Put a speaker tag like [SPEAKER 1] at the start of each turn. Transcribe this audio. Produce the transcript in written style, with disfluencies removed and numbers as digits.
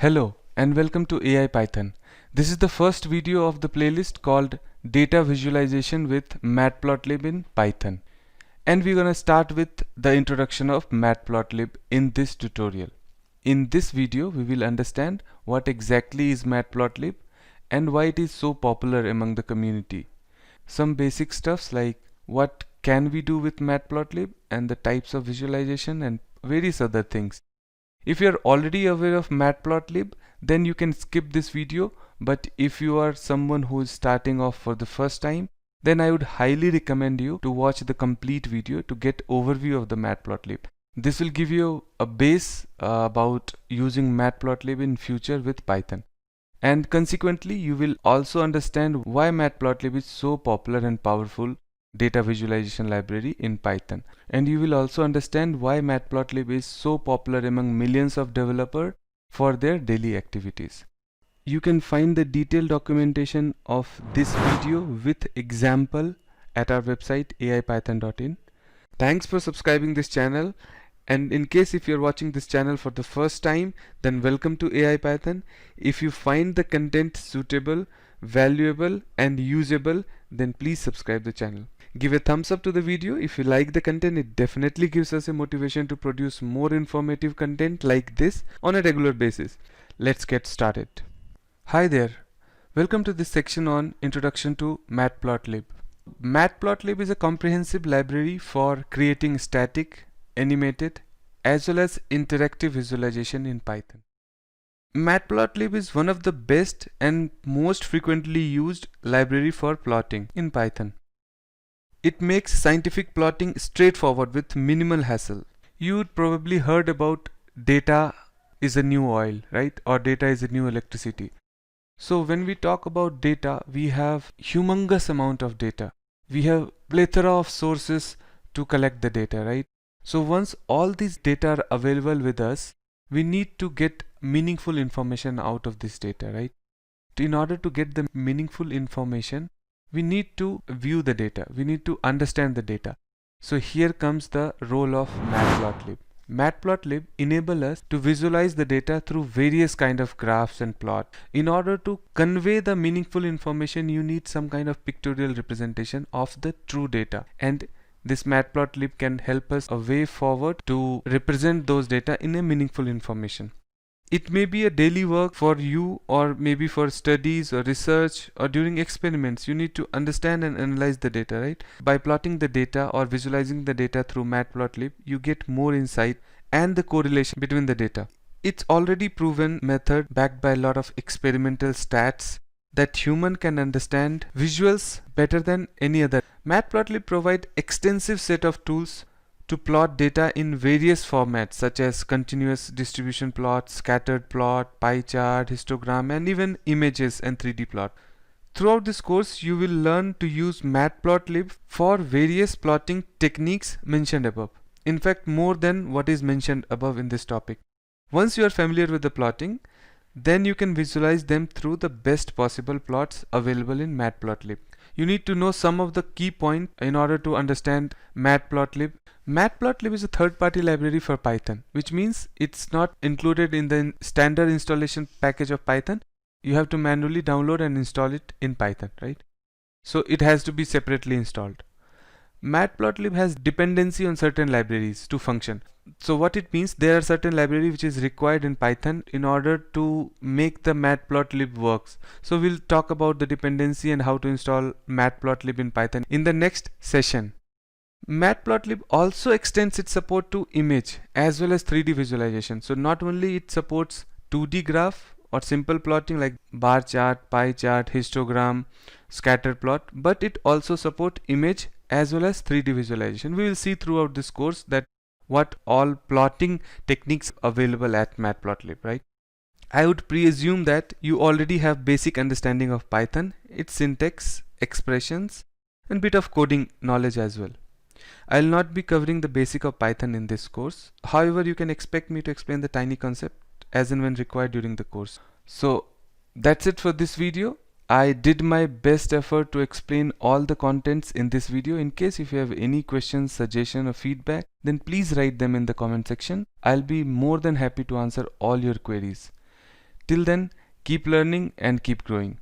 [SPEAKER 1] Hello and welcome to AI Python. This is the first video of the playlist called Data Visualization with Matplotlib in Python. And we're gonna start with the introduction of Matplotlib in this tutorial. In this video, we will understand what exactly is Matplotlib and why it is so popular among the community. Some basic stuffs like what can we do with Matplotlib and the types of visualization and various other things. If you are already aware of Matplotlib, then you can skip this video, but if you are someone who is starting off for the first time, then I would highly recommend you to watch the complete video to get overview of the Matplotlib. This will give you a base about using Matplotlib in future with Python. And consequently, you will also understand why Matplotlib is so popular and powerful data visualization library in Python. And you will also understand why Matplotlib is so popular among millions of developers for their daily activities. You can find the detailed documentation of this video with example at our website aipython.in. Thanks for subscribing this channel, and in case if you're watching this channel for the first time, then welcome to AI Python. If you find the content suitable, valuable and usable, then please subscribe the channel. Give a thumbs up to the video if you like the content. It definitely gives us a motivation to produce more informative content like this on a regular basis. Let's get started. Hi there. Welcome to this section on Introduction to Matplotlib. Matplotlib is a comprehensive library for creating static, animated, as well as interactive visualization in Python. Matplotlib is one of the best and most frequently used library for plotting in Python. It makes scientific plotting straightforward with minimal hassle. You'd probably heard about data is a new oil, right? Or data is a new electricity. So when we talk about data, we have humongous amount of data. We have plethora of sources to collect the data, right? So once all these data are available with us, we need to get meaningful information out of this data, right? In order to get the meaningful information, we need to view the data. We need to understand the data. So here comes the role of Matplotlib. Matplotlib enable us to visualize the data through various kind of graphs and plot. In order to convey the meaningful information, you need some kind of pictorial representation of the true data. And this Matplotlib can help us a way forward to represent those data in a meaningful information. It may be a daily work for you, or maybe for studies or research or during experiments. You need to understand and analyze the data, right? By plotting the data or visualizing the data through Matplotlib, you get more insight and the correlation between the data. It's already proven method backed by a lot of experimental stats that human can understand visuals better than any other. Matplotlib provide extensive set of tools to plot data in various formats such as continuous distribution plot, scattered plot, pie chart, histogram, and even images and 3D plot. Throughout this course, you will learn to use Matplotlib for various plotting techniques mentioned above. In fact, more than what is mentioned above in this topic. Once you are familiar with the plotting, then you can visualize them through the best possible plots available in Matplotlib. You need to know some of the key points in order to understand Matplotlib. Matplotlib is a third-party library for Python, which means it's not included in the standard installation package of Python. You have to manually download and install it in Python, right? So it has to be separately installed. Matplotlib has dependency on certain libraries to function. So what it means, there are certain library which is required in Python in order to make the Matplotlib works. So we'll talk about the dependency and how to install Matplotlib in Python in the next session. Matplotlib also extends its support to image as well as 3D visualization. So not only it supports 2D graph or simple plotting like bar chart, pie chart, histogram, scatter plot, but it also supports image as well as 3D visualization. We will see throughout this course that what all plotting techniques available at Matplotlib, right? I would presume that you already have basic understanding of Python, its syntax, expressions, and bit of coding knowledge as well. I'll not be covering the basic of Python in this course. However, you can expect me to explain the tiny concept as and when required during the course. So that's it for this video. I did my best effort to explain all the contents in this video. In case if you have any questions, suggestion or feedback, then please write them in the comment section. I'll be more than happy to answer all your queries. Till then, keep learning and keep growing.